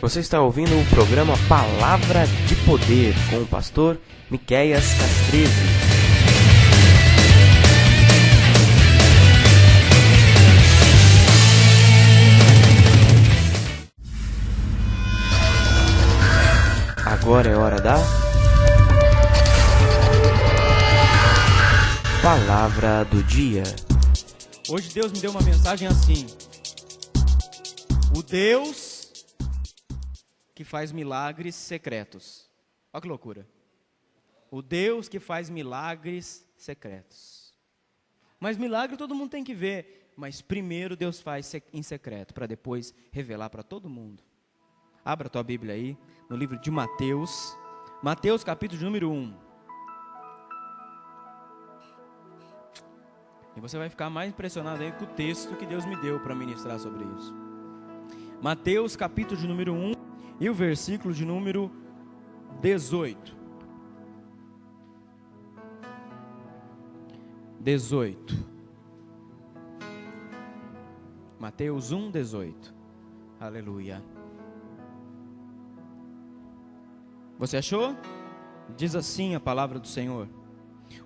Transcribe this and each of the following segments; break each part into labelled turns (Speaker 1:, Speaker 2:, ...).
Speaker 1: Você está ouvindo o programa Palavra de Poder com o pastor Miqueias Castrese. Agora é hora da Palavra do Dia.
Speaker 2: Hoje Deus me deu uma mensagem assim: o Deus que faz milagres secretos. Olha que loucura. O Deus que faz milagres secretos. Mas milagre todo mundo tem que ver. Mas primeiro Deus faz em secreto, para depois revelar para todo mundo. Abra a tua Bíblia aí, no livro de Mateus. Mateus capítulo de número 1. E você vai ficar mais impressionado aí com o texto que Deus me deu para ministrar sobre isso. Mateus capítulo de número 1 e o versículo de número 18. 18. Mateus 1, 18. Aleluia. Você achou? Diz assim a palavra do Senhor.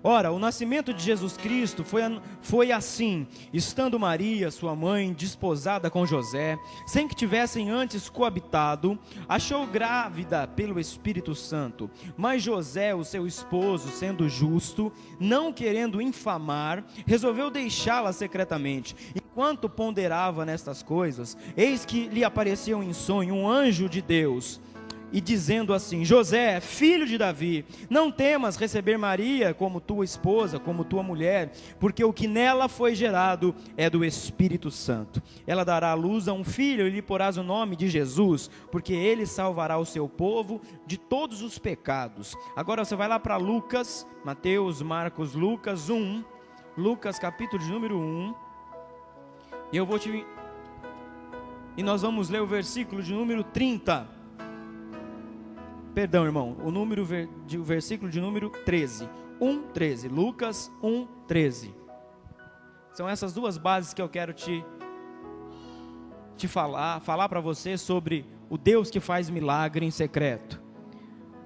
Speaker 2: Ora, o nascimento de Jesus Cristo foi assim: estando Maria, sua mãe, desposada com José, sem que tivessem antes coabitado, achou grávida pelo Espírito Santo. Mas José, o seu esposo, sendo justo, não querendo infamar, resolveu deixá-la secretamente. Enquanto ponderava nestas coisas, eis que lhe apareceu em sonho um anjo de Deus, e dizendo assim: José, filho de Davi, não temas receber Maria como tua esposa, como tua mulher, porque o que nela foi gerado é do Espírito Santo. Ela dará à luz a um filho e lhe porás o nome de Jesus, porque ele salvará o seu povo de todos os pecados. Agora você vai lá para Lucas, Mateus, Marcos, Lucas 1, Lucas capítulo de número 1, e nós vamos ler o versículo de número 30. Perdão, irmão, o versículo de número 13. 1:13. Lucas 1:13. São essas duas bases que eu quero te falar para você sobre o Deus que faz milagre em secreto.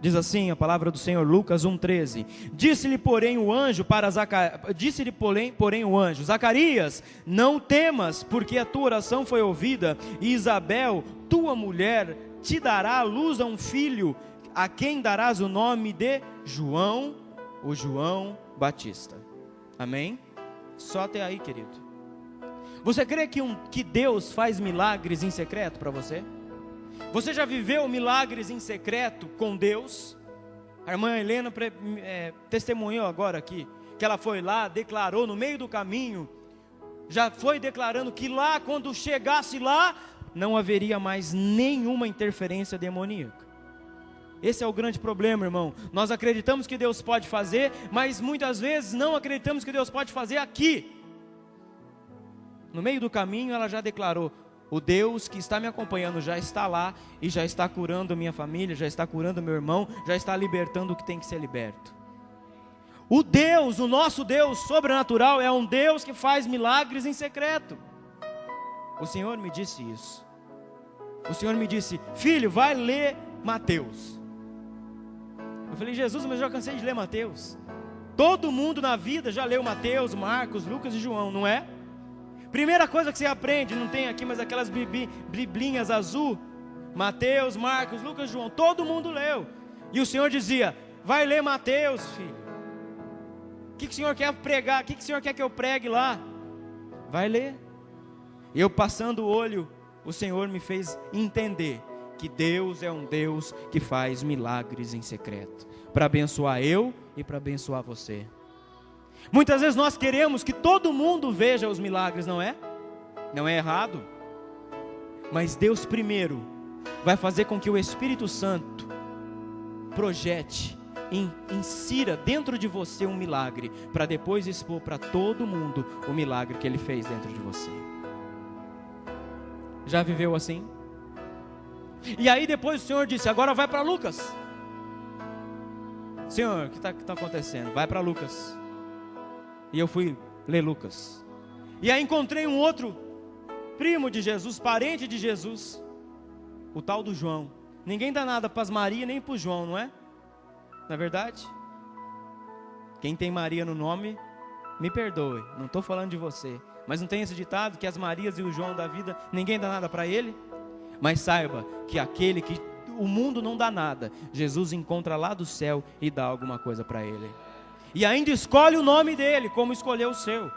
Speaker 2: Diz assim a palavra do Senhor, Lucas 1:13. Disse-lhe, porém, o anjo, Zacarias, não temas, porque a tua oração foi ouvida, e Isabel, tua mulher, te dará à luz a um filho, a quem darás o nome de João, o João Batista. Amém? Só até aí, querido. Você crê que Deus faz milagres em secreto para você? Você já viveu milagres em secreto com Deus? A irmã Helena testemunhou agora aqui, que ela foi lá, declarou no meio do caminho, já foi declarando que lá, quando chegasse lá, não haveria mais nenhuma interferência demoníaca. Esse é o grande problema, irmão. Nós acreditamos que Deus pode fazer, mas muitas vezes não acreditamos que Deus pode fazer aqui. No meio do caminho ela já declarou: o Deus que está me acompanhando já está lá e já está curando minha família, já está curando meu irmão, já está libertando o que tem que ser liberto. O nosso Deus sobrenatural é um Deus que faz milagres em secreto. O Senhor me disse isso. O Senhor me disse: filho, vai ler Mateus. Eu falei: Jesus, mas eu já cansei de ler Mateus. Todo mundo na vida já leu Mateus, Marcos, Lucas e João, não é? Primeira coisa que você aprende, não tem aqui, mas aquelas biblinhas azul, Mateus, Marcos, Lucas, João, todo mundo leu. E o Senhor dizia: vai ler Mateus, filho. O que o Senhor quer pregar? O que o Senhor quer que eu pregue lá? Vai ler. E eu passando o olho, o Senhor me fez entender que Deus é um Deus que faz milagres em secreto, para abençoar eu e para abençoar você. Muitas vezes nós queremos que todo mundo veja os milagres, não é? Não é errado. Mas Deus primeiro vai fazer com que o Espírito Santo projete, insira dentro de você um milagre, para depois expor para todo mundo o milagre que Ele fez dentro de você. Já viveu assim? E aí depois o Senhor disse: agora vai para Lucas. Senhor, o que está acontecendo? Vai para Lucas. E eu fui ler Lucas. E aí encontrei um outro primo de Jesus, parente de Jesus, o tal do João. Ninguém dá nada para as Maria nem para o João, não é? Não é verdade? Quem tem Maria no nome, me perdoe, não estou falando de você. Mas não tem esse ditado que as Marias e o João da vida, ninguém dá nada para ele? Mas saiba que aquele que o mundo não dá nada, Jesus encontra lá do céu e dá alguma coisa para ele. E ainda escolhe o nome dele, como escolheu o seu.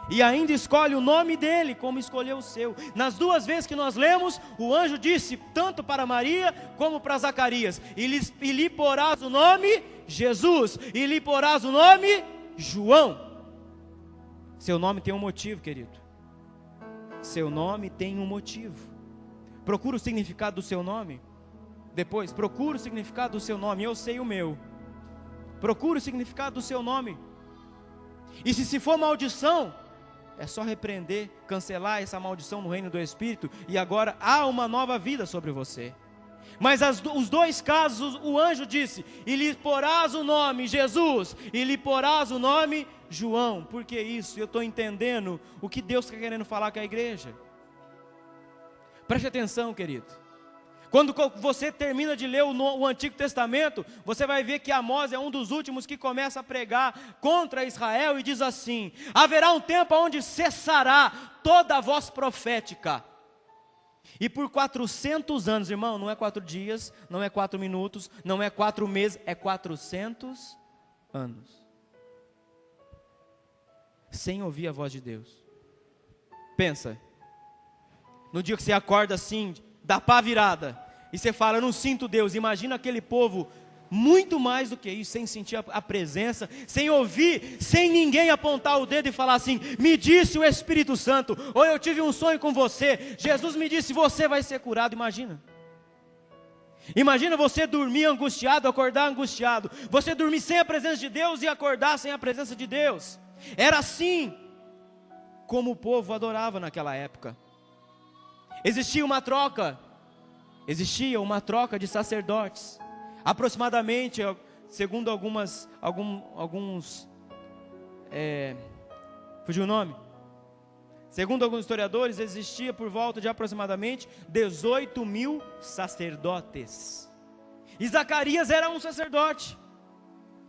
Speaker 2: E ainda escolhe o nome dele, como escolheu o seu. Nas duas vezes que nós lemos, o anjo disse, tanto para Maria, como para Zacarias, e lhe porás o nome Jesus, e lhe porás o nome João. Seu nome tem um motivo, querido. Seu nome tem um motivo. Procura o significado do seu nome. Depois, procura o significado do seu nome. Eu sei o meu. Procura o significado do seu nome. E se for maldição, é só repreender, cancelar essa maldição no reino do Espírito, e agora há uma nova vida sobre você. Mas os dois casos, o anjo disse, e lhe porás o nome Jesus, e lhe porás o nome João. Por que isso? Eu estou entendendo o que Deus está querendo falar com a igreja. Preste atenção, querido. Quando você termina de ler o Antigo Testamento, você vai ver que Amós é um dos últimos que começa a pregar contra Israel e diz assim: haverá um tempo onde cessará toda a voz profética. E por 400 anos, irmão, não é 4 dias, não é 4 minutos, não é 4 meses, é 400 anos. Sem ouvir a voz de Deus. Pensa, no dia que você acorda assim, dá pá virada, e você fala, eu não sinto Deus. Imagina aquele povo, muito mais do que isso, sem sentir a presença, sem ouvir, sem ninguém apontar o dedo e falar assim, me disse o Espírito Santo, ou eu tive um sonho com você, Jesus me disse, você vai ser curado. Imagina você dormir angustiado, acordar angustiado, você dormir sem a presença de Deus e acordar sem a presença de Deus. Era assim como o povo adorava naquela época. Existia uma troca de sacerdotes, aproximadamente, segundo fugiu o nome, segundo alguns historiadores, existia por volta de aproximadamente 18 mil sacerdotes, e Zacarias era um sacerdote.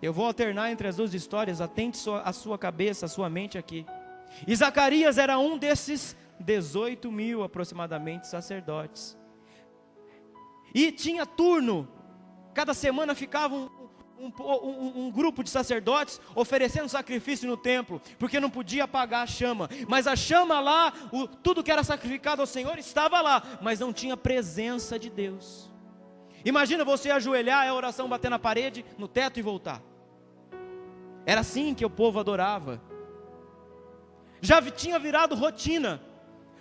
Speaker 2: Eu vou alternar entre as duas histórias, atente a sua cabeça, a sua mente aqui. E Zacarias era um desses 18 mil aproximadamente sacerdotes, e tinha turno, cada semana ficava um grupo de sacerdotes oferecendo sacrifício no templo, porque não podia apagar a chama, mas a chama lá, tudo que era sacrificado ao Senhor estava lá, mas não tinha presença de Deus. Imagina você ajoelhar, a oração bater na parede, no teto e voltar. Era assim que o povo adorava. Já tinha virado rotina.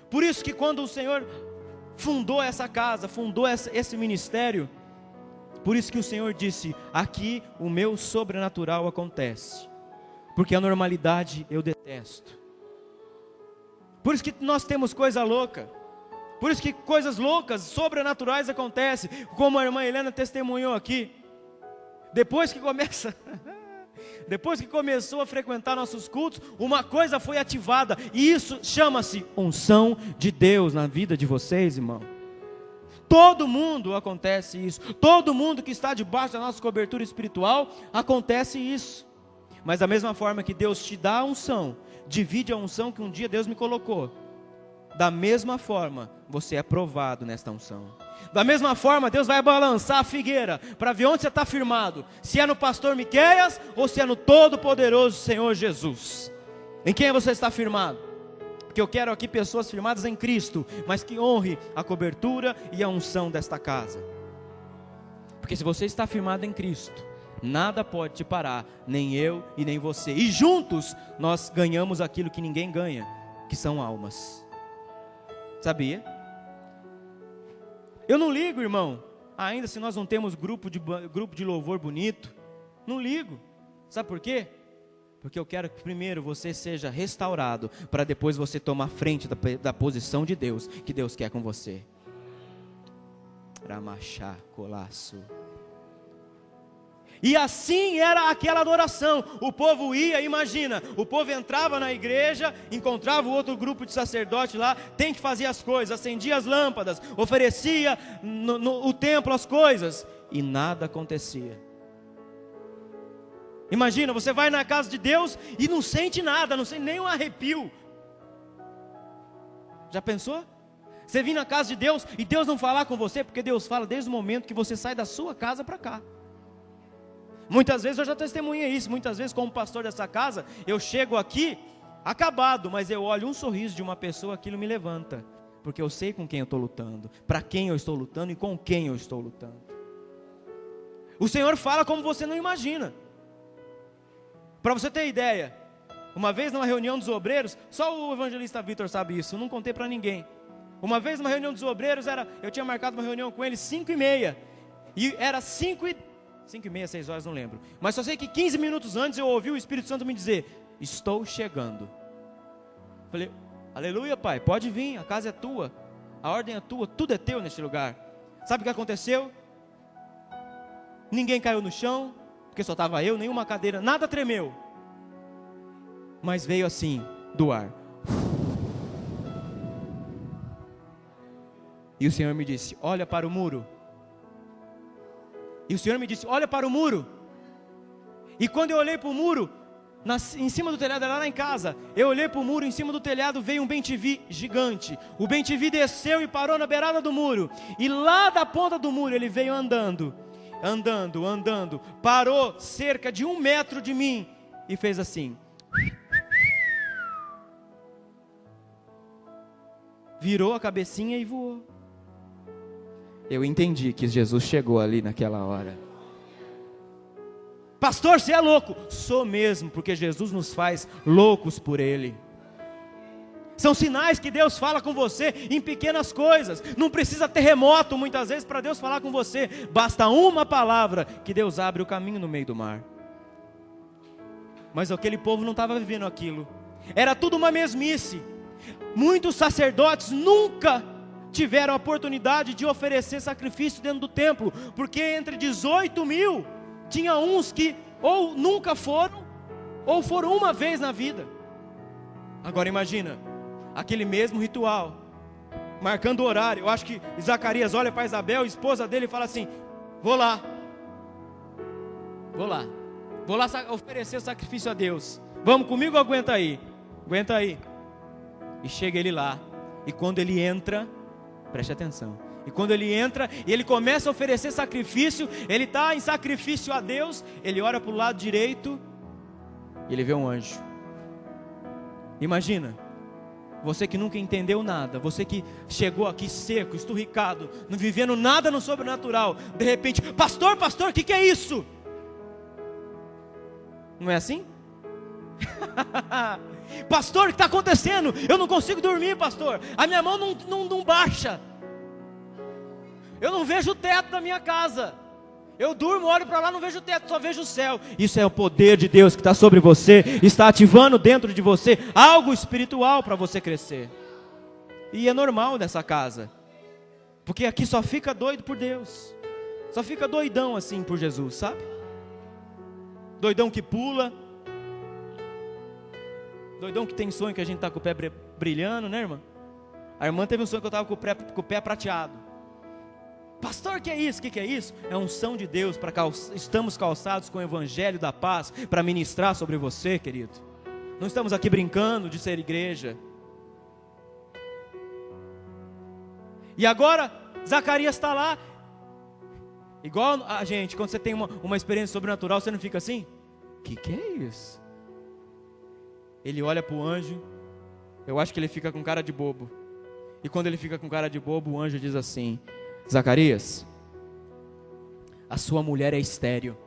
Speaker 2: Por isso que quando o Senhor fundou essa casa, fundou esse ministério, por isso que o Senhor disse, aqui o meu sobrenatural acontece, porque a normalidade eu detesto. Por isso que nós temos coisa louca, por isso que coisas loucas, sobrenaturais acontecem, como a irmã Helena testemunhou aqui. Depois que começou a frequentar nossos cultos, uma coisa foi ativada, e isso chama-se unção de Deus na vida de vocês, irmão. Todo mundo acontece isso, todo mundo que está debaixo da nossa cobertura espiritual, acontece isso. Mas da mesma forma que Deus te dá a unção, divide a unção que um dia Deus me colocou, da mesma forma, você é provado nesta unção. Da mesma forma, Deus vai balançar a figueira, para ver onde você está firmado, se é no pastor Miqueias, ou se é no todo-poderoso Senhor Jesus. Em quem você está firmado? Porque eu quero aqui pessoas firmadas em Cristo, mas que honre a cobertura e a unção desta casa. Porque se você está firmado em Cristo, nada pode te parar, nem eu e nem você. E juntos, nós ganhamos aquilo que ninguém ganha, que são almas. Sabia? Eu não ligo, irmão, ainda se nós não temos grupo de louvor bonito, não ligo. Sabe por quê? Porque eu quero que primeiro você seja restaurado, para depois você tomar frente da posição de Deus, que Deus quer com você. Ramachá, colaço. E assim era aquela adoração. O povo ia, imagina, o povo entrava na igreja, encontrava o outro grupo de sacerdote lá, tem que fazer as coisas, acendia as lâmpadas, oferecia no templo as coisas, e nada acontecia. Imagina, você vai na casa de Deus e não sente nada, não sente nem um arrepio. Já pensou? Você vir na casa de Deus e Deus não falar com você, porque Deus fala desde o momento que você sai da sua casa para cá. Muitas vezes eu já testemunhei isso, muitas vezes como pastor dessa casa, eu chego aqui acabado, mas eu olho um sorriso de uma pessoa, aquilo me levanta, porque eu sei com quem eu estou lutando, para quem eu estou lutando e com quem eu estou lutando. O Senhor fala como você não imagina. Para você ter ideia, uma vez numa reunião dos obreiros, só o evangelista Vitor sabe isso, eu não contei para ninguém. Uma vez numa reunião dos obreiros, eu tinha marcado uma reunião com eles 5h30, e era 5h30, 6 horas, não lembro. Mas só sei que 15 minutos antes eu ouvi o Espírito Santo me dizer: estou chegando. Falei: aleluia, Pai, pode vir, a casa é tua, a ordem é tua, tudo é teu neste lugar. Sabe o que aconteceu? Ninguém caiu no chão, porque só estava eu, nenhuma cadeira, nada tremeu. Mas veio assim, do ar. E o Senhor me disse: olha para o muro. E o Senhor me disse: olha para o muro. E quando eu olhei para o muro, em cima do telhado, lá em casa, eu olhei para o muro, em cima do telhado veio um bem-te-vi gigante. O bem-te-vi desceu e parou na beirada do muro. E lá da ponta do muro ele veio andando, parou cerca de 1 metro de mim e fez assim. Virou a cabecinha e voou. Eu entendi que Jesus chegou ali naquela hora. Pastor, você é louco? Sou mesmo, porque Jesus nos faz loucos por Ele. São sinais que Deus fala com você em pequenas coisas. Não precisa terremoto muitas vezes para Deus falar com você. Basta uma palavra que Deus abre o caminho no meio do mar. Mas aquele povo não estava vivendo aquilo. Era tudo uma mesmice. Muitos sacerdotes nunca tiveram a oportunidade de oferecer sacrifício dentro do templo, porque entre 18 mil, tinha uns que ou nunca foram, ou foram uma vez na vida. Agora imagina, aquele mesmo ritual, marcando o horário. Eu acho que Zacarias olha para Isabel, esposa dele, e fala assim: vou lá oferecer sacrifício a Deus, vamos comigo ou aguenta aí? E chega ele lá, e quando ele entra, preste atenção, e quando ele entra e ele começa a oferecer sacrifício, ele está em sacrifício a Deus, ele olha para o lado direito e ele vê um anjo. Imagina, você que nunca entendeu nada, você que chegou aqui seco, esturricado, não vivendo nada no sobrenatural, de repente: pastor, o que é isso? Não é assim? Pastor, o que está acontecendo? Eu não consigo dormir, pastor, a minha mão não baixa, eu não vejo o teto da minha casa, eu durmo, olho para lá, não vejo o teto, só vejo o céu. Isso é o poder de Deus que está sobre você, está ativando dentro de você algo espiritual para você crescer. E é normal nessa casa, porque aqui só fica doido por Deus, só fica doidão assim por Jesus, sabe? Doidão que pula, doidão que tem sonho que a gente está com o pé brilhando, né, irmã? A irmã teve um sonho que eu estava com o pé prateado. Pastor, que é isso? O que é isso? É a unção de Deus, estamos calçados com o evangelho da paz, para ministrar sobre você, querido. Não estamos aqui brincando de ser igreja. E agora, Zacarias está lá, igual a gente, quando você tem uma experiência sobrenatural, você não fica assim? O que é isso? Ele olha para o anjo, eu acho que ele fica com cara de bobo. E quando ele fica com cara de bobo, o anjo diz assim: Zacarias, a sua mulher é estéril.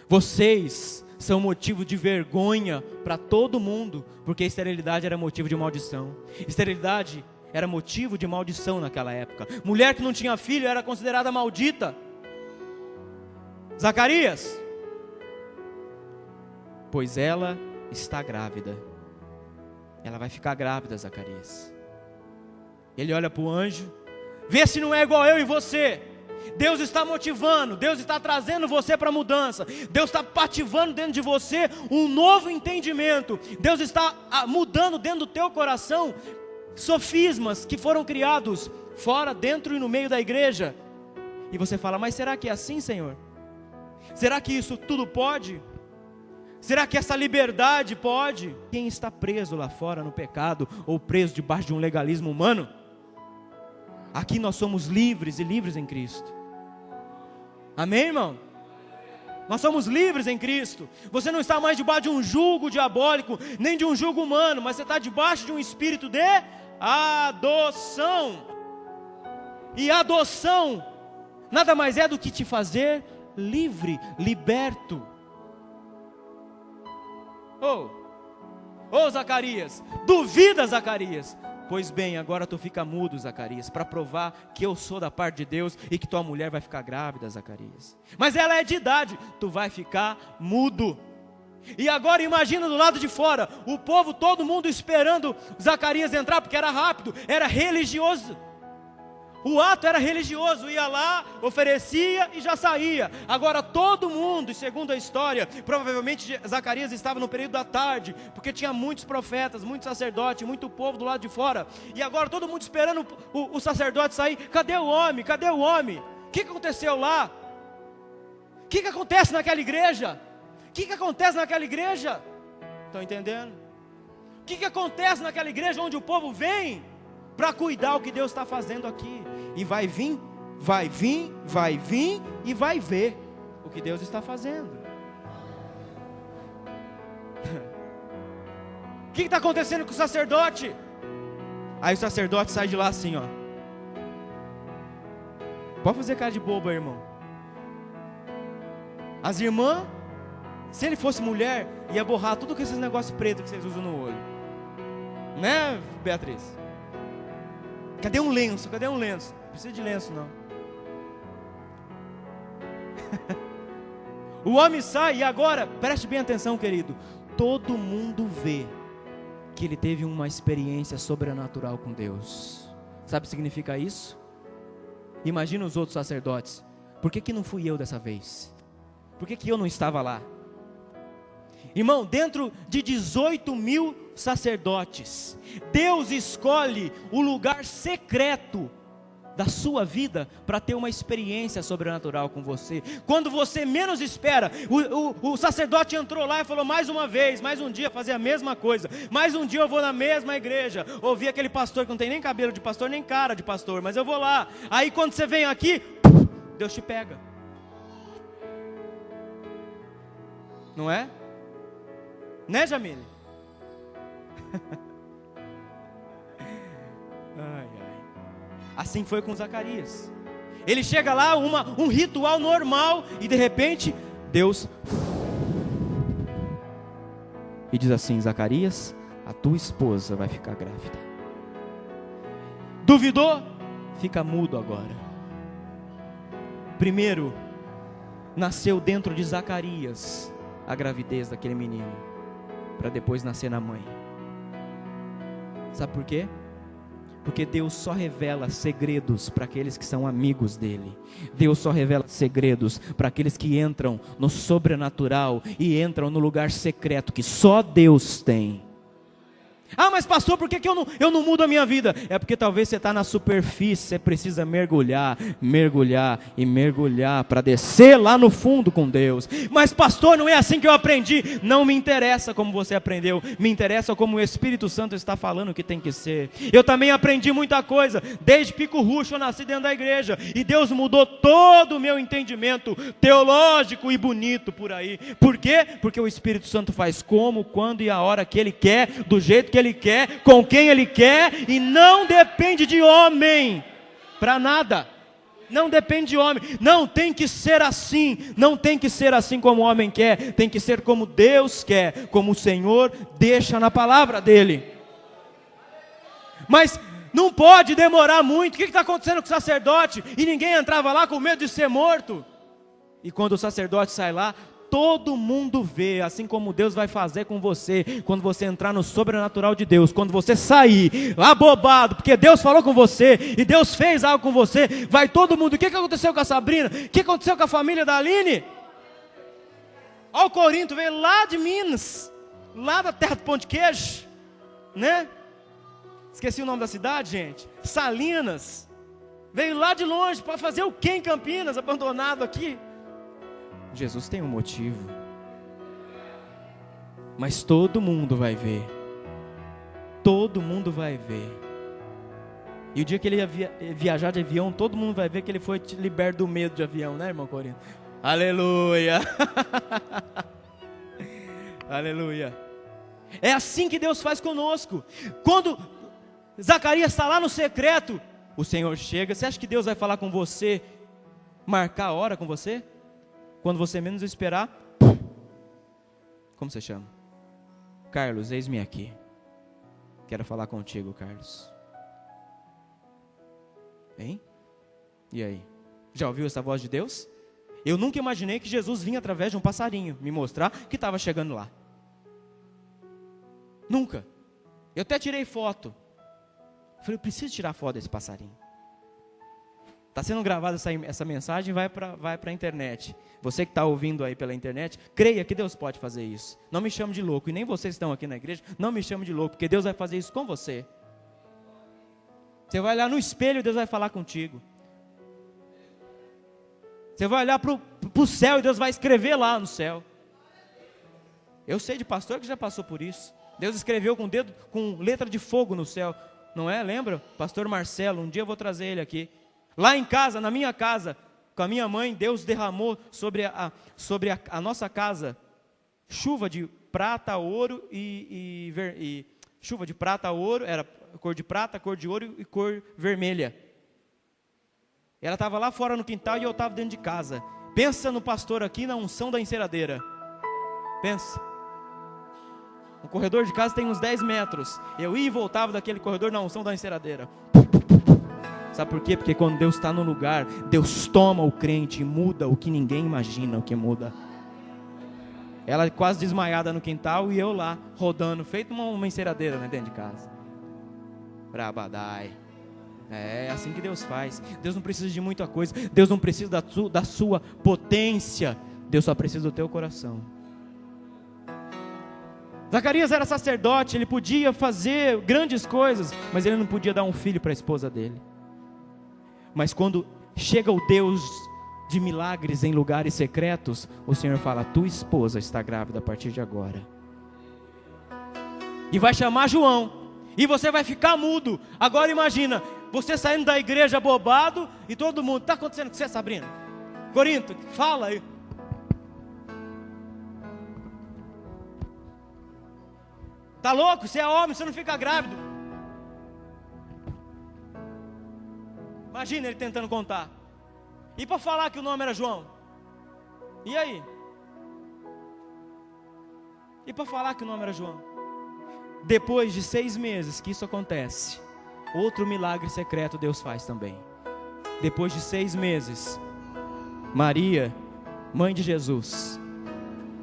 Speaker 2: Vocês são motivo de vergonha para todo mundo, porque a esterilidade era motivo de maldição. Esterilidade era motivo de maldição naquela época. Mulher que não tinha filho era considerada maldita. Zacarias, pois ela está grávida. Ela vai ficar grávida, Zacarias. Ele olha para o anjo, vê se não é igual eu e você. Deus está motivando, Deus está trazendo você para a mudança, Deus está ativando dentro de você um novo entendimento, Deus está mudando dentro do teu coração sofismas que foram criados fora, dentro e no meio da igreja. E você fala, mas será que é assim, Senhor? Será que isso tudo pode? Será que essa liberdade pode? Quem está preso lá fora no pecado, ou preso debaixo de um legalismo humano, aqui nós somos livres e livres em Cristo. Amém, irmão? Nós somos livres em Cristo. Você não está mais debaixo de um jugo diabólico, nem de um jugo humano, mas você está debaixo de um espírito de adoção. E adoção nada mais é do que te fazer livre, liberto. Zacarias, duvida, Zacarias? Pois bem, agora tu fica mudo, Zacarias, para provar que eu sou da parte de Deus e que tua mulher vai ficar grávida, Zacarias. Mas ela é de idade, tu vai ficar mudo. E agora imagina do lado de fora, o povo, todo mundo esperando Zacarias entrar, porque era rápido, era religioso. O ato era religioso, ia lá, oferecia e já saía. Agora todo mundo, segundo a história, provavelmente Zacarias estava no período da tarde, porque tinha muitos profetas, muitos sacerdotes, muito povo do lado de fora. E agora todo mundo esperando o sacerdote sair. Cadê o homem? Cadê o homem? O que aconteceu lá? O que acontece naquela igreja? O que acontece naquela igreja? Estão entendendo? O que acontece naquela igreja onde o povo vem para cuidar o que Deus está fazendo aqui? E vai vir e vai ver o que Deus está fazendo. O que está acontecendo com o sacerdote? Aí o sacerdote sai de lá assim, ó. Pode fazer cara de bobo, irmão. As irmãs, se ele fosse mulher, ia borrar tudo com esses negócios pretos que vocês usam no olho. Né, Beatriz? Cadê um lenço? Cadê um lenço? Não precisa de lenço, não. O homem sai e agora, preste bem atenção, querido. Todo mundo vê que ele teve uma experiência sobrenatural com Deus. Sabe o que significa isso? Imagina os outros sacerdotes. Por que não fui eu dessa vez? Por que eu não estava lá? Irmão, dentro de 18 mil sacerdotes, Deus escolhe o lugar secreto da sua vida para ter uma experiência sobrenatural com você. Quando você menos espera, o sacerdote entrou lá e falou: mais uma vez, mais um dia fazer a mesma coisa, mais um dia eu vou na mesma igreja, ouvir aquele pastor que não tem nem cabelo de pastor, nem cara de pastor, mas eu vou lá. Aí quando você vem aqui, Deus te pega. Não é? Né, Jamile? Ai. Assim foi com Zacarias. Ele chega lá, um ritual normal, e de repente, Deus e diz assim: Zacarias, a tua esposa vai ficar grávida. Duvidou? Fica mudo agora. Primeiro, nasceu dentro de Zacarias a gravidez daquele menino, para depois nascer na mãe. Sabe por quê? Porque Deus só revela segredos para aqueles que são amigos dele. Deus só revela segredos para aqueles que entram no sobrenatural e entram no lugar secreto que só Deus tem. Ah, mas pastor, por que eu não mudo a minha vida? É porque talvez você está na superfície, você precisa mergulhar para descer lá no fundo com Deus. Mas pastor, não é assim que eu aprendi. Não me interessa como você aprendeu, me interessa como o Espírito Santo está falando que tem que ser. Eu também aprendi muita coisa, desde pico ruxo eu nasci dentro da igreja, e Deus mudou todo o meu entendimento teológico e bonito por aí. Por quê? Porque o Espírito Santo faz como, quando e a hora que Ele quer, do jeito que Ele quer, com quem Ele quer, e não depende de homem para nada. Não depende de homem. Não tem que ser assim. Não tem que ser assim como o homem quer. Tem que ser como Deus quer, como o Senhor deixa na palavra dele. Mas não pode demorar muito. O que está acontecendo com o sacerdote? E ninguém entrava lá com medo de ser morto. E quando o sacerdote sai lá, todo mundo vê, assim como Deus vai fazer com você, quando você entrar no sobrenatural de Deus, quando você sair abobado, porque Deus falou com você, e Deus fez algo com você, vai todo mundo, o que aconteceu com a Sabrina? O que aconteceu com a família da Aline? Olha o Corinto, veio lá de Minas, lá da terra do pão de queijo, né? Esqueci o nome da cidade, gente, Salinas, veio lá de longe, para fazer o quê em Campinas, abandonado aqui? Jesus tem um motivo, mas todo mundo vai ver, todo mundo vai ver, e o dia que ele ia viajar de avião, todo mundo vai ver que ele foi liberto do medo de avião, né, irmão Corinto? Aleluia, aleluia, é assim que Deus faz conosco. Quando Zacarias está lá no secreto, o Senhor chega. Você acha que Deus vai falar com você, marcar a hora com você? Quando você menos esperar, como você chama? Carlos, eis-me aqui. Quero falar contigo, Carlos. Hein? E aí? Já ouviu essa voz de Deus? Eu nunca imaginei que Jesus vinha através de um passarinho me mostrar que estava chegando lá. Nunca. Eu até tirei foto. Falei, eu preciso tirar foto desse passarinho. Está sendo gravada essa mensagem, vai para a internet. Você que está ouvindo aí pela internet, creia que Deus pode fazer isso. Não me chame de louco, e nem vocês que estão aqui na igreja, não me chame de louco, porque Deus vai fazer isso com você. Você vai olhar no espelho e Deus vai falar contigo. Você vai olhar para o céu e Deus vai escrever lá no céu. Eu sei de pastor que já passou por isso. Deus escreveu com dedo, com letra de fogo no céu. Não é? Lembra? Pastor Marcelo, um dia eu vou trazer ele aqui. Lá em casa, na minha casa, com a minha mãe, Deus derramou sobre a nossa casa chuva de prata, ouro e chuva de prata, ouro, era cor de prata, cor de ouro e cor vermelha. Ela estava lá fora no quintal e eu estava dentro de casa. Pensa no pastor aqui na unção da enceradeira. Pensa. O corredor de casa tem uns 10 metros. Eu ia e voltava daquele corredor na unção da enceradeira. Sabe por quê? Porque quando Deus está no lugar, Deus toma o crente e muda o que ninguém imagina o que muda. Ela quase desmaiada no quintal e eu lá, rodando, feito uma enceradeira, né, dentro de casa. Brabadai. É assim que Deus faz. Deus não precisa de muita coisa. Deus não precisa da sua potência. Deus só precisa do teu coração. Zacarias era sacerdote, ele podia fazer grandes coisas, mas ele não podia dar um filho para a esposa dele. Mas quando chega o Deus de milagres em lugares secretos, o Senhor fala, tua esposa está grávida a partir de agora. E vai chamar João, e você vai ficar mudo. Agora imagina, você saindo da igreja bobado, e todo mundo, está acontecendo com você, Sabrina? Corinto, fala aí. Está louco? Você é homem, você não fica grávido. Imagina ele tentando contar. E para falar que o nome era João? E aí? E para falar que o nome era João? Depois de 6 meses que isso acontece, outro milagre secreto Deus faz também. Depois de 6 meses, Maria, mãe de Jesus,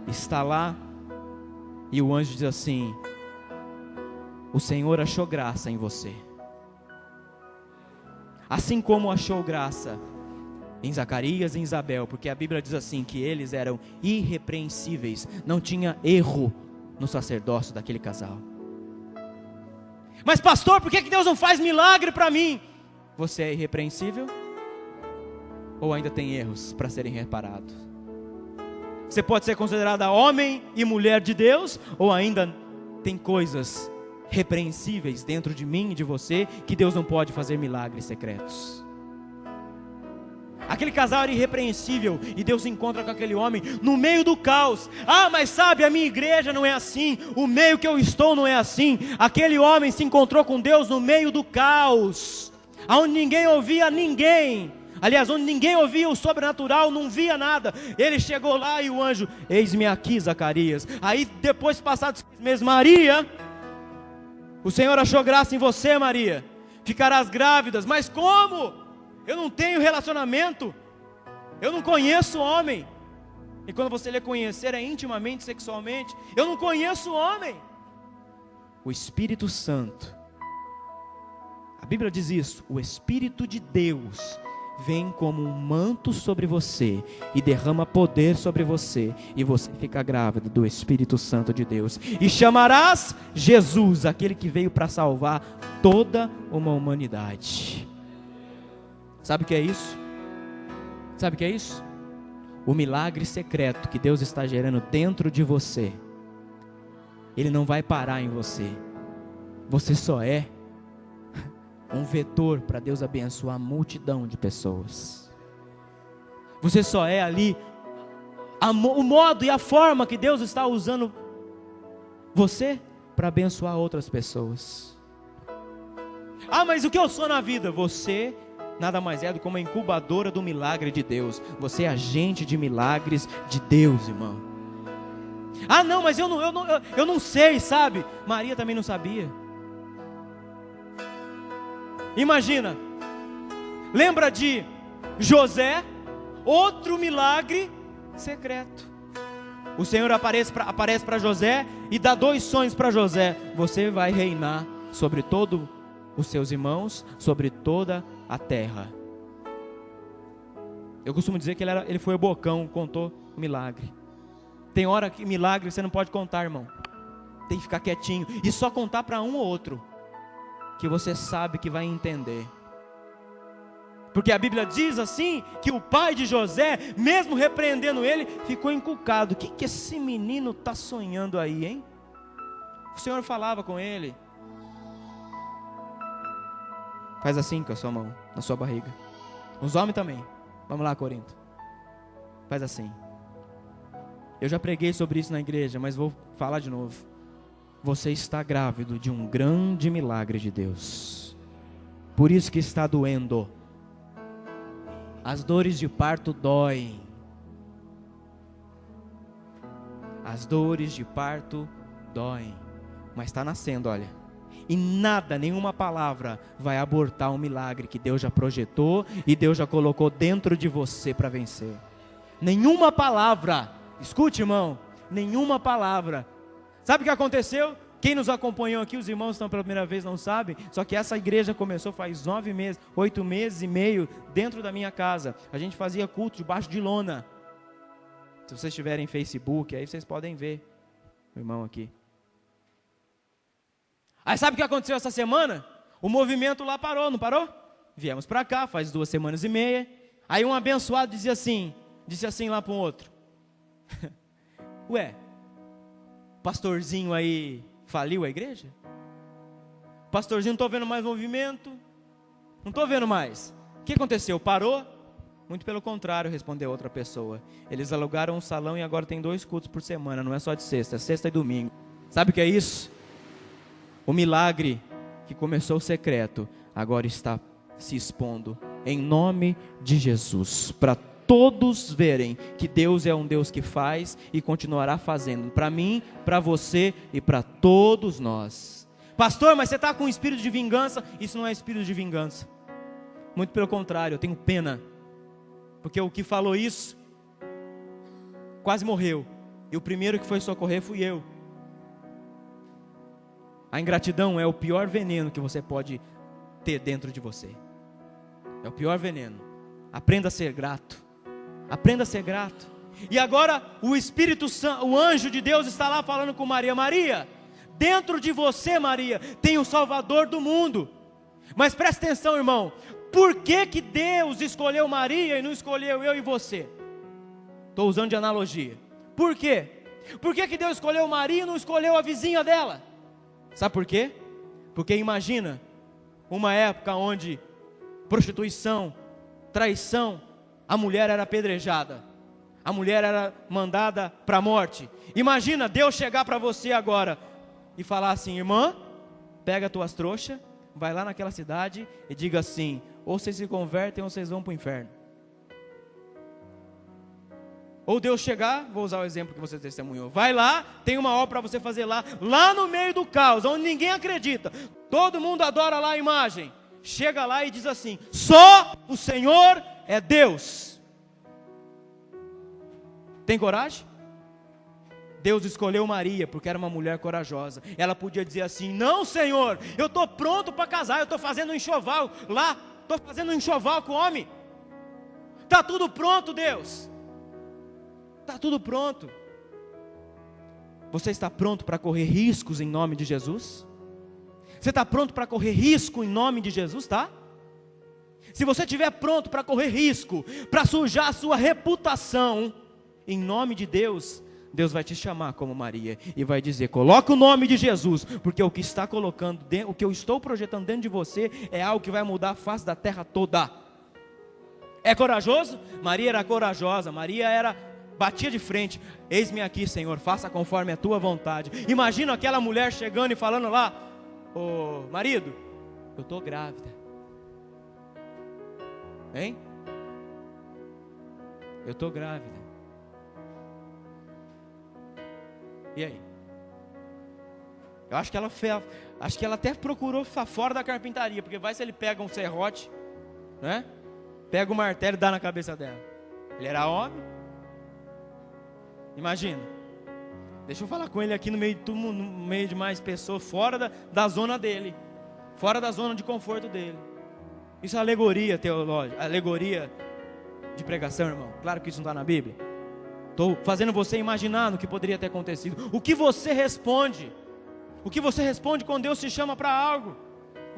Speaker 2: está lá e o anjo diz assim, o Senhor achou graça em você. Assim como achou graça em Zacarias e em Isabel, porque a Bíblia diz assim, que eles eram irrepreensíveis, não tinha erro no sacerdócio daquele casal. Mas pastor, por que Deus não faz milagre para mim? Você é irrepreensível? Ou ainda tem erros para serem reparados? Você pode ser considerada homem e mulher de Deus, ou ainda tem coisas repreensíveis dentro de mim e de você, que Deus não pode fazer milagres secretos. Aquele casal era irrepreensível, e Deus se encontra com aquele homem no meio do caos. Ah, mas sabe, a minha igreja não é assim, o meio que eu estou não é assim. Aquele homem se encontrou com Deus no meio do caos, onde ninguém ouvia ninguém. Aliás, onde ninguém ouvia o sobrenatural, não via nada. Ele chegou lá e o anjo, eis-me aqui, Zacarias. Aí depois, passados 6 meses, Maria, o Senhor achou graça em você, Maria, ficarás grávidas. Mas como? Eu não tenho relacionamento, eu não conheço homem. E quando você lê conhecer, é intimamente, sexualmente. Eu não conheço o homem. O Espírito Santo, a Bíblia diz isso, o Espírito de Deus vem como um manto sobre você e derrama poder sobre você, e você fica grávida do Espírito Santo de Deus, e chamarás Jesus, aquele que veio para salvar toda uma humanidade. Sabe o que é isso? Sabe o que é isso? O milagre secreto que Deus está gerando dentro de você, ele não vai parar em você. Você só é um vetor para Deus abençoar a multidão de pessoas. Você só é ali o modo e a forma que Deus está usando você para abençoar outras pessoas. Ah, mas o que eu sou na vida? Você nada mais é do que uma incubadora do milagre de Deus. Você é agente de milagres de Deus, irmão. Ah, não, mas eu não sei, sabe? Maria também não sabia. Imagina, lembra de José, outro milagre secreto. O Senhor aparece para José e dá 2 sonhos para José. Você vai reinar sobre todos os seus irmãos, sobre toda a terra. Eu costumo dizer que ele foi o bocão, contou o milagre. Tem hora que milagre você não pode contar, irmão. Tem que ficar quietinho e só contar para um ou outro, que você sabe que vai entender. Porque a Bíblia diz assim, que o pai de José, mesmo repreendendo ele, ficou encucado. O que esse menino está sonhando aí, hein? O Senhor falava com ele. Faz assim com a sua mão, na sua barriga. Os homens também. Vamos lá, Corinto. Faz assim. Eu já preguei sobre isso na igreja, mas vou falar de novo. Você está grávido de um grande milagre de Deus. Por isso que está doendo. As dores de parto doem. As dores de parto doem. Mas está nascendo, olha. E nada, nenhuma palavra vai abortar um milagre que Deus já projetou e Deus já colocou dentro de você para vencer. Nenhuma palavra. Escute, irmão, nenhuma palavra. Sabe o que aconteceu? Quem nos acompanhou aqui, os irmãos estão pela primeira vez, não sabem. Só que essa igreja começou faz 9 meses, 8 meses e meio, dentro da minha casa. A gente fazia culto debaixo de lona. Se vocês tiverem Facebook, aí vocês podem ver o irmão aqui. Aí sabe o que aconteceu essa semana? O movimento lá parou, não parou? Viemos para cá, faz 2 semanas e meia. Aí um abençoado disse assim lá para um outro. Ué, pastorzinho aí faliu a igreja? Pastorzinho, não estou vendo mais movimento. Não estou vendo mais. O que aconteceu? Parou? Muito pelo contrário, respondeu outra pessoa. Eles alugaram um salão e agora tem 2 cultos por semana. Não é só de sexta, é sexta e domingo. Sabe o que é isso? O milagre que começou secreto, agora está se expondo em nome de Jesus, para todos verem que Deus é um Deus que faz e continuará fazendo, para mim, para você e para todos nós. Pastor, mas você está com um espírito de vingança? Isso não é espírito de vingança. Muito pelo contrário, eu tenho pena, porque o que falou isso quase morreu, e o primeiro que foi socorrer fui eu. A ingratidão é o pior veneno que você pode ter dentro de você. É o pior veneno. Aprenda a ser grato. Aprenda a ser grato. E agora o Espírito Santo, o anjo de Deus está lá falando com Maria. Maria, dentro de você, Maria, tem o Salvador do mundo. Mas presta atenção, irmão. Por que Deus escolheu Maria e não escolheu eu e você? Estou usando de analogia. Por quê? Por que Deus escolheu Maria e não escolheu a vizinha dela? Sabe por quê? Porque imagina uma época onde prostituição, traição, a mulher era apedrejada, a mulher era mandada para a morte. Imagina Deus chegar para você agora e falar assim: irmã, pega as tuas trouxas, vai lá naquela cidade e diga assim: ou vocês se convertem ou vocês vão para o inferno. Ou Deus chegar, vou usar o exemplo que você testemunhou, vai lá, tem uma obra para você fazer lá no meio do caos, onde ninguém acredita, todo mundo adora lá a imagem, chega lá e diz assim: só o Senhor é Deus. Tem coragem? Deus escolheu Maria porque era uma mulher corajosa. Ela podia dizer assim: não, Senhor, eu estou pronto para casar, eu estou fazendo um enxoval lá, estou fazendo um enxoval com o homem. Está tudo pronto, Deus. Está tudo pronto. Você está pronto para correr riscos em nome de Jesus? Você está pronto para correr risco em nome de Jesus, tá? Se você estiver pronto para correr risco, para sujar a sua reputação, em nome de Deus, Deus vai te chamar como Maria e vai dizer: coloca o nome de Jesus, porque o que está colocando, o que eu estou projetando dentro de você é algo que vai mudar a face da terra toda. É corajoso? Maria era corajosa, batia de frente: eis-me aqui, Senhor, faça conforme a tua vontade. Imagina aquela mulher chegando e falando lá: ô marido, eu estou grávida. Hein? Eu estou grávida. E aí? Eu acho que ela até procurou ficar fora da carpintaria, porque vai se ele pega um serrote, né? Pega o martelo e dá na cabeça dela. Ele era homem. Imagina. Deixa eu falar com ele aqui no meio de todo mundo, no meio de mais pessoas, fora da zona dele, fora da zona de conforto dele. Isso é alegoria teológica, alegoria de pregação, irmão. Claro que isso não está na Bíblia. Estou fazendo você imaginar no que poderia ter acontecido. O que você responde? O que você responde quando Deus te chama para algo?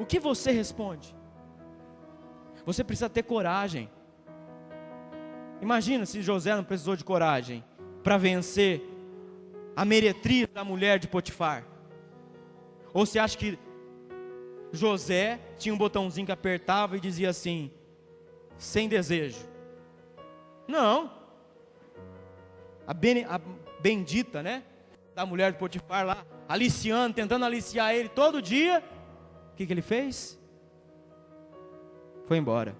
Speaker 2: O que você responde? Você precisa ter coragem. Imagina se José não precisou de coragem para vencer a meretriz da mulher de Potifar. Ou você acha que José tinha um botãozinho que apertava e dizia assim: sem desejo? Não. A bendita, né, da mulher de Potifar lá, aliciando, tentando aliciar ele todo dia. O que ele fez? Foi embora.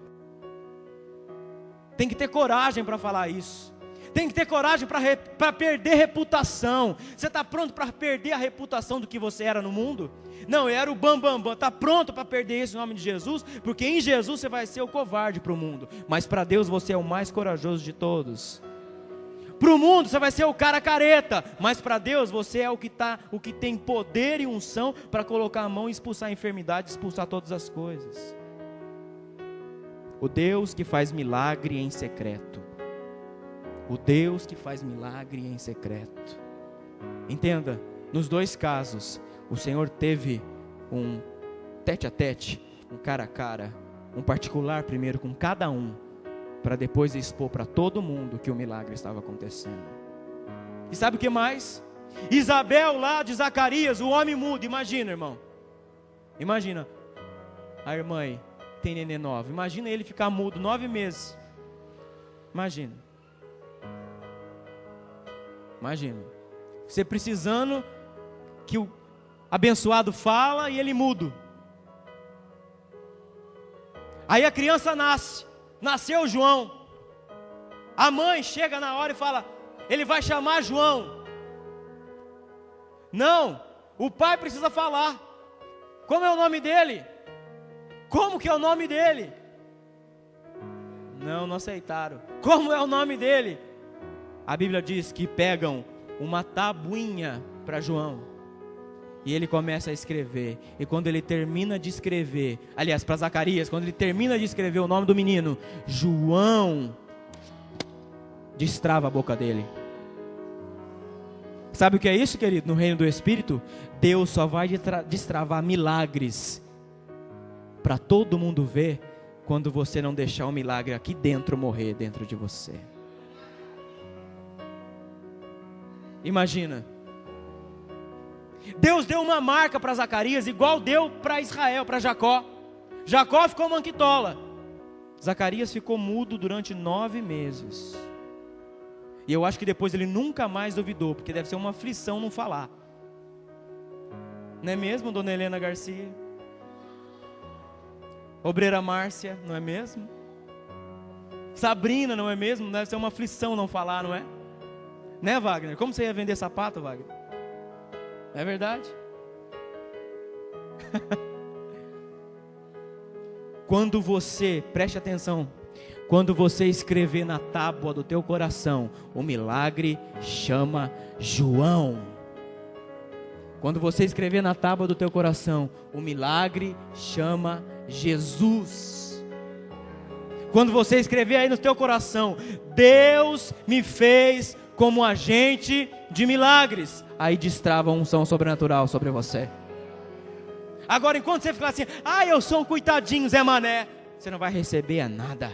Speaker 2: Tem que ter coragem para falar isso. Tem que ter coragem para perder reputação. Você está pronto para perder a reputação do que você era no mundo? Não, eu era o bambambam. Está pronto para perder isso em nome de Jesus? Porque em Jesus você vai ser o covarde para o mundo, mas para Deus você é o mais corajoso de todos. Para o mundo você vai ser o cara careta, mas para Deus você é o que tem poder e unção para colocar a mão e expulsar a enfermidade, expulsar todas as coisas. O Deus que faz milagre em secreto. O Deus que faz milagre em secreto. Entenda, nos dois casos, o Senhor teve um tete a tete, um cara a cara, um particular primeiro com cada um, para depois expor para todo mundo que o milagre estava acontecendo. E sabe o que mais? Isabel lá de Zacarias, o homem mudo. Imagina, irmão. Imagina, a irmã aí tem nenê nova. Imagina ele ficar mudo 9 meses. Imagina. Você precisando que o abençoado fala e ele mudo. Aí a criança nasceu João. A mãe chega na hora e fala: ele vai chamar João. Não, o pai precisa falar. Como é o nome dele? Como que é o nome dele? Não aceitaram. Como é o nome dele? A Bíblia diz que pegam uma tabuinha para João e ele começa a escrever. E quando ele termina de escrever, aliás, para Zacarias, quando ele termina de escrever o nome do menino, João, destrava a boca dele. Sabe o que é isso, querido? No reino do Espírito, Deus só vai destravar milagres para todo mundo ver quando você não deixar o milagre aqui dentro morrer dentro de você. Imagina, Deus deu uma marca para Zacarias, igual deu para Israel, para Jacó. Jacó ficou manquitola, Zacarias ficou mudo durante 9 meses. E eu acho que depois ele nunca mais duvidou, porque deve ser uma aflição não falar. Não é mesmo, dona Helena Garcia? Obreira Márcia, não é mesmo? Sabrina, não é mesmo? Deve ser uma aflição não falar, não é? Né, Wagner? Como você ia vender sapato, Wagner? Não é verdade? Quando você, preste atenção, Quando você escrever na tábua do teu coração, o milagre chama João. Quando você escrever na tábua do teu coração, o milagre chama Jesus. Quando você escrever aí no teu coração, Deus me fez como agente de milagres, aí destrava a unção sobrenatural sobre você. Agora, enquanto você ficar assim, eu sou um coitadinho, Zé Mané, você não vai receber nada.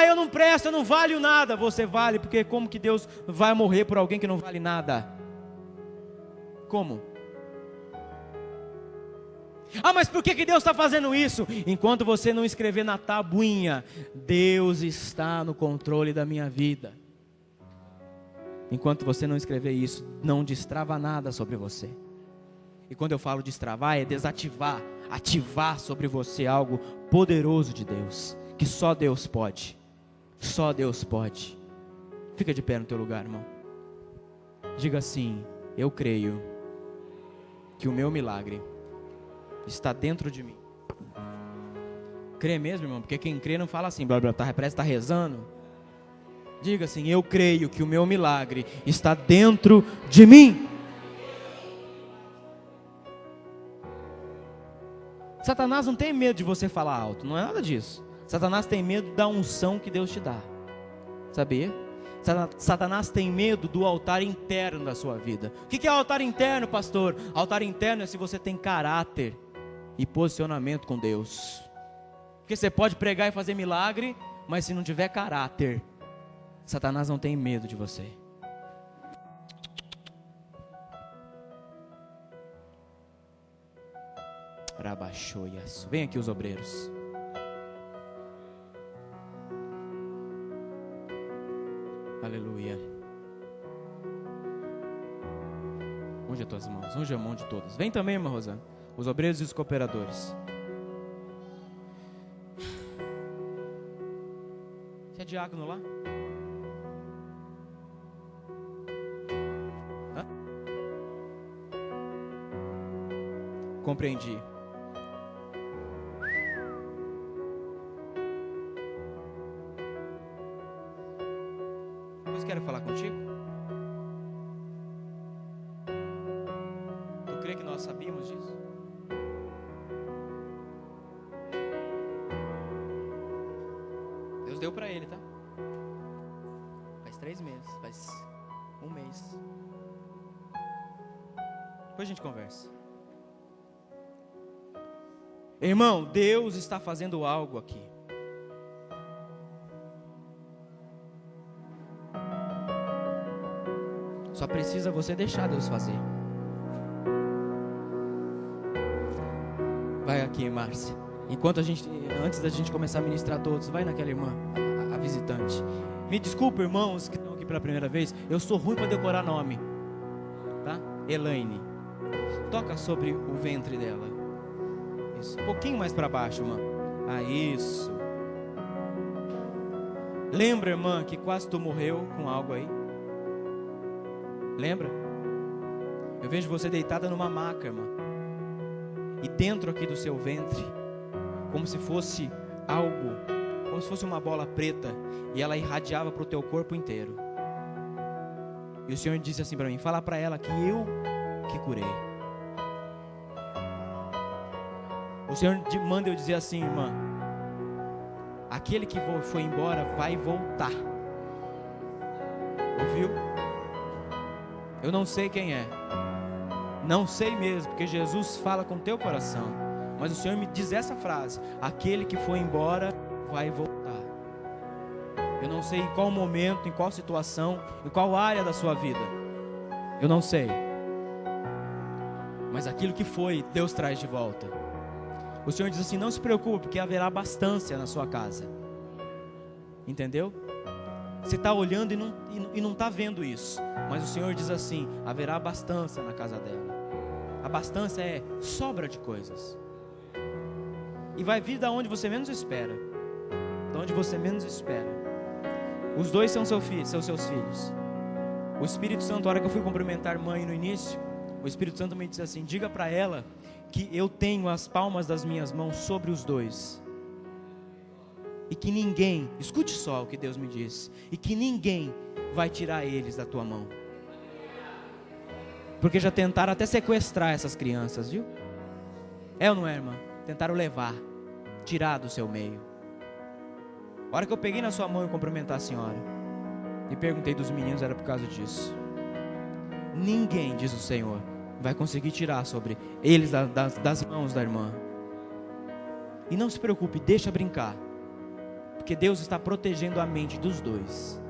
Speaker 2: Eu não presto, eu não valho nada. Você vale, porque como que Deus vai morrer por alguém que não vale nada? Como? Mas por que Deus está fazendo isso? Enquanto você não escrever na tabuinha, Deus está no controle da minha vida. Enquanto você não escrever isso, não destrava nada sobre você. E quando eu falo destravar, é desativar, ativar sobre você algo poderoso de Deus, que só Deus pode. Só Deus pode. Fica de pé no teu lugar, irmão. Diga assim: eu creio que o meu milagre está dentro de mim. Crê mesmo, irmão? Porque quem crê não fala assim, parece que está rezando. Diga assim: eu creio que o meu milagre está dentro de mim. Satanás não tem medo de você falar alto, não é nada disso. Satanás tem medo da unção que Deus te dá. Sabia? Satanás tem medo do altar interno da sua vida. O que é altar interno, pastor? Altar interno é se você tem caráter e posicionamento com Deus. Porque você pode pregar e fazer milagre, mas se não tiver caráter, Satanás não tem medo de você. Rabachoias. Vem aqui os obreiros. Aleluia. Unge as tuas mãos, unge a mão de todos. Vem também, irmã Rosana. Os obreiros e os cooperadores. Você é diácono lá? Hã? Compreendi. Quero falar contigo. Tu crê que nós sabíamos disso? Deus deu para ele, tá? Faz 3 meses, faz 1 mês. Depois a gente conversa. Irmão, Deus está fazendo algo aqui. Só precisa você deixar Deus fazer. Vai aqui, Márcia. Antes da gente começar a ministrar todos, vai naquela irmã, a visitante. Me desculpa, irmãos que estão aqui pela primeira vez, eu sou ruim para decorar nome, tá? Elaine. Toca sobre o ventre dela. Isso. Um pouquinho mais para baixo, irmã. Isso. Lembra, irmã, que quase tu morreu com algo aí? Lembra? Eu vejo você deitada numa maca, irmã. E dentro aqui do seu ventre, como se fosse algo, como se fosse uma bola preta, e ela irradiava para o teu corpo inteiro. E o Senhor disse assim para mim: fala para ela que eu que curei. O Senhor manda eu dizer assim, irmã: aquele que foi embora vai voltar. Ouviu? Eu não sei quem é. Não sei mesmo, porque Jesus fala com teu coração. Mas o Senhor me diz essa frase: aquele que foi embora vai voltar. Eu não sei em qual momento, em qual situação, em qual área da sua vida. Eu não sei. Mas aquilo que foi, Deus traz de volta. O Senhor diz assim: não se preocupe, porque haverá abundância na sua casa. Entendeu? Você está olhando e não está vendo isso. Mas o Senhor diz assim: haverá abundância na casa dela. Abundância é sobra de coisas. E vai vir da onde você menos espera. Da onde você menos espera. Os dois são seus filhos. O Espírito Santo, a hora que eu fui cumprimentar mãe no início, o Espírito Santo me disse assim: diga para ela que eu tenho as palmas das minhas mãos sobre os dois. e que ninguém, escute só o que Deus me disse, e que ninguém vai tirar eles da tua mão. Porque já tentaram até sequestrar essas crianças, viu? É ou não é, irmã? Tentaram levar, tirar do seu meio. A hora que eu peguei na sua mão e cumprimentar a senhora e perguntei dos meninos, era por causa disso. Ninguém, diz o Senhor, vai conseguir tirar sobre eles das mãos da irmã. E não se preocupe, deixa brincar, porque Deus está protegendo a mente dos dois.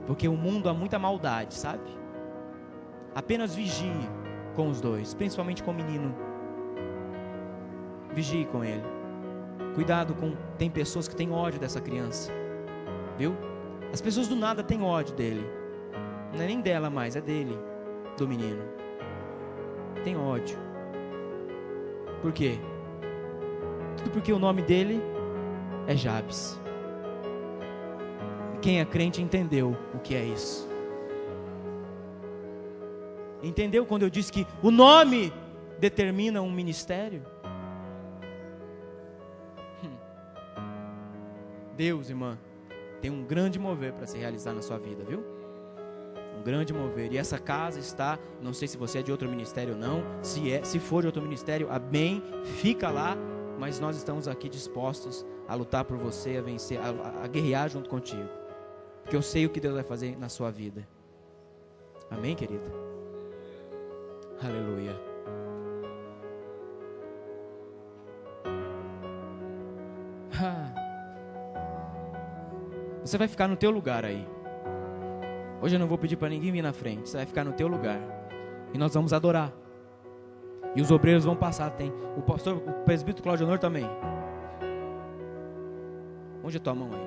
Speaker 2: Porque o mundo há muita maldade, sabe? Apenas vigie com os dois, principalmente com o menino. Vigie com ele. Cuidado com, tem pessoas que têm ódio dessa criança, viu? As pessoas do nada têm ódio dele. Não é nem dela mais, é dele, do menino. Tem ódio. Por quê? Tudo porque o nome dele é Jabes. E quem é crente entendeu o que é isso. Entendeu quando eu disse que o nome determina um ministério? Deus, irmã, tem um grande mover para se realizar na sua vida, viu? Um grande mover. E essa casa está, não sei se você é de outro ministério ou não, se for de outro ministério, amém, fica lá, mas nós estamos aqui dispostos a lutar por você, a vencer, a guerrear junto contigo, porque eu sei o que Deus vai fazer na sua vida. Amém, querida? Aleluia. Você vai ficar no teu lugar aí. Hoje eu não vou pedir para ninguém vir na frente. Você vai ficar no teu lugar. E nós vamos adorar. E os obreiros vão passar. Tem o pastor, o presbítero Claudio Honor também. Onde é tua mão aí?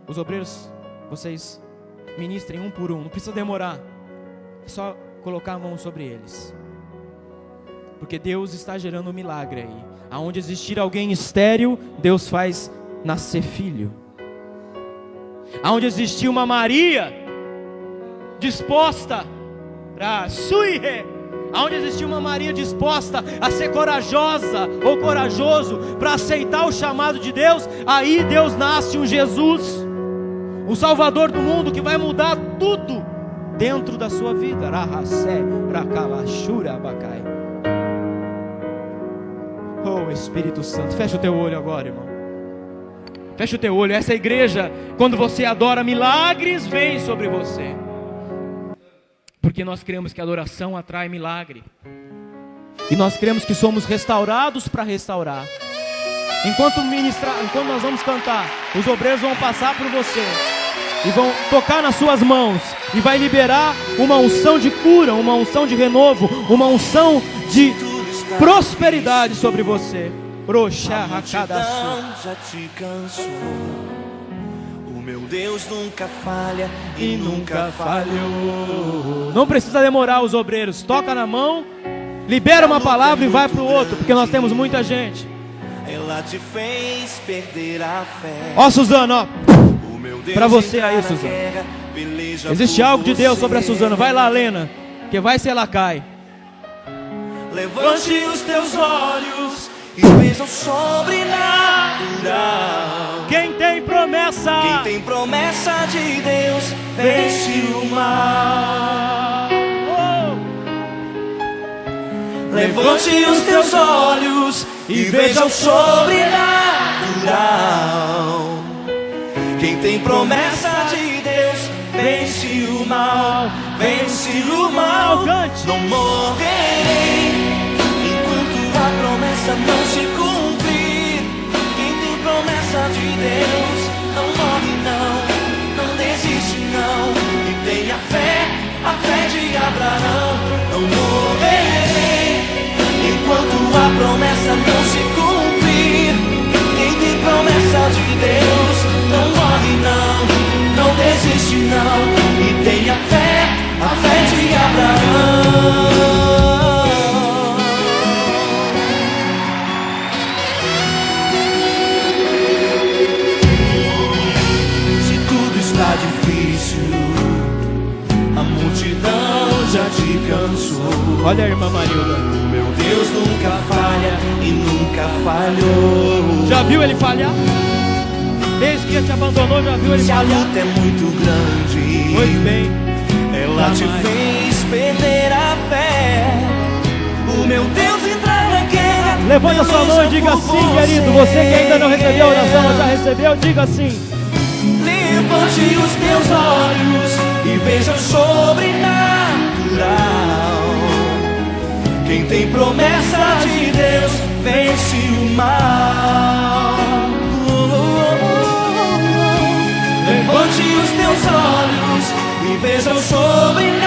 Speaker 2: Os obreiros, vocês ministrem um por um. Não precisa demorar. É só colocar a mão sobre eles. Porque Deus está gerando um milagre aí. Aonde existir alguém estéril, Deus faz nascer filho. Aonde existir uma Maria disposta para suire, aonde existir uma Maria disposta a ser corajosa ou corajoso para aceitar o chamado de Deus, aí Deus nasce um Jesus, o Salvador do mundo, que vai mudar tudo dentro da sua vida. Oh Espírito Santo, fecha o teu olho agora, irmão. Fecha o teu olho. Essa igreja, quando você adora, milagres vêm sobre você. Porque nós cremos que a adoração atrai milagre. E nós cremos que somos restaurados para restaurar. Enquanto nós vamos cantar, os obreiros vão passar por você e vão tocar nas suas mãos, e vai liberar uma unção de cura, uma unção de renovo, uma unção de prosperidade sobre você.
Speaker 3: A multidão já te cansou. O meu Deus nunca falha e nunca falhou.
Speaker 2: Não precisa demorar, os obreiros. Toca na mão, libera uma palavra e vai para o outro, porque nós temos muita gente.
Speaker 3: Ela te fez perder a fé.
Speaker 2: Ó, Suzana, ó, para você aí, Suzana. Existe algo de Deus sobre a Suzana. Vai lá, Lena, que vai se ela cai.
Speaker 3: Levante os teus olhos e veja o sobrenatural.
Speaker 2: Quem tem promessa
Speaker 3: De Deus vence o mal. Levante os teus olhos e veja o sobrenatural. Quem tem promessa de Deus vence o mal. Vence o mal. Não morrerei enquanto a promessa não se cumprir. Quem tem promessa de Deus não morre não, não desiste não. E tenha fé, a fé de Abraão. Não morrerei enquanto a promessa não se cumprir. Quem tem promessa de Deus não morre não, não desiste não. E tenha fé, a fé de Abraão. Tá difícil, a multidão já te cansou.
Speaker 2: Olha a irmã Marilda.
Speaker 3: O meu Deus nunca falha e nunca falhou.
Speaker 2: Já viu ele falhar? Desde que ele te abandonou, já viu ele
Speaker 3: Se a
Speaker 2: falhar?
Speaker 3: luta é muito grande,
Speaker 2: Pois bem,
Speaker 3: ela te fez perder a fé. O meu Deus entrar na guerra.
Speaker 2: levante a sua mão e diga assim, querido. Você que ainda não recebeu a oração, mas já recebeu, diga assim.
Speaker 3: Levante os teus olhos e veja o sobrenatural. Quem tem promessa de Deus vence o mal. Levante os teus olhos e veja o sobrenatural.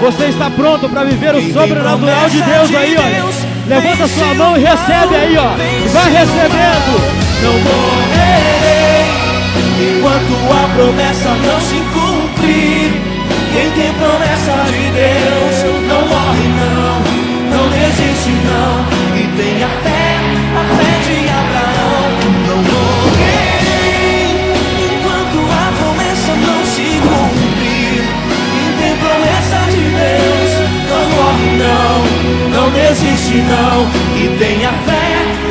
Speaker 2: Você está pronto para viver o
Speaker 3: Quem tem
Speaker 2: sobrenatural de Deus
Speaker 3: promessa
Speaker 2: aí,
Speaker 3: de
Speaker 2: ó.
Speaker 3: Deus
Speaker 2: Levanta a sua mão e recebe aí, ó. Vai recebendo.
Speaker 3: Não morrerei enquanto a promessa não se cumprir. Quem tem promessa de Deus não morre não desiste não. E tenha fé, a fé de Abraão. Não morrerei enquanto a promessa não se cumprir. Quem tem promessa de Deus não morre não desiste não. E tenha fé,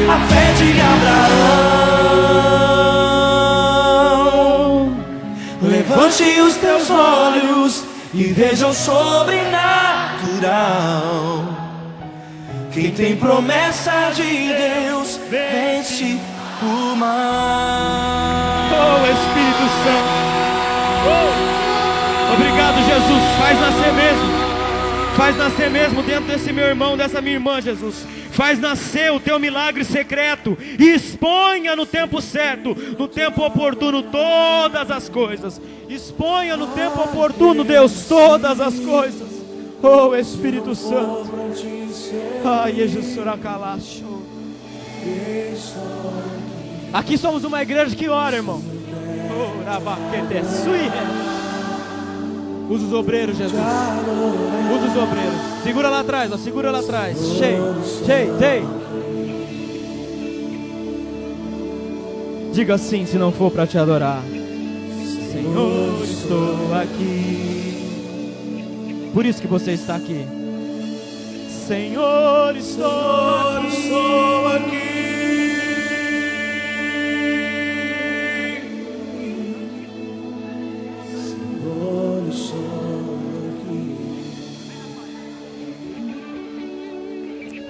Speaker 3: a fé de Abraão. Levante os teus olhos e veja o sobrenatural. Quem tem promessa de Deus vence o mal.
Speaker 2: Oh, Espírito Santo. Obrigado, Jesus. Faz nascer mesmo. Faz nascer mesmo dentro desse meu irmão, dessa minha irmã, Jesus. Faz nascer o teu milagre secreto e exponha no tempo certo, no tempo oportuno, todas as coisas. Exponha no tempo oportuno, Deus, todas as coisas. Oh, Espírito Santo. Ai, Jesus, aqui somos uma igreja que ora, irmão. Oh, usa os obreiros, Jesus. Usa os obreiros. Segura lá atrás, ó. Segura lá atrás. Cheio. Diga assim, se não for para te adorar. Senhor, estou aqui. Por isso que você está aqui. Senhor, estou aqui.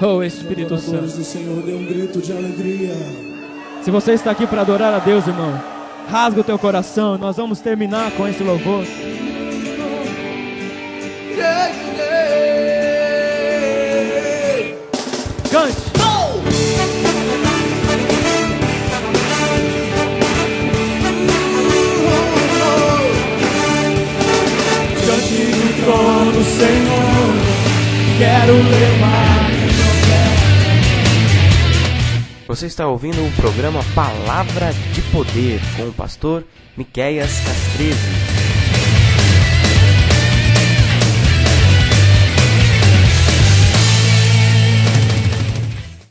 Speaker 2: Oh, Espírito Santo.
Speaker 4: Do Senhor, dê um grito de alegria.
Speaker 2: Se você está aqui para adorar a Deus, irmão, rasga o teu coração. Nós vamos terminar com esse louvor. Cante. Cante no trono, Senhor. Quero levar.
Speaker 1: Você está ouvindo o programa Palavra de Poder com o pastor Miqueias Castrese.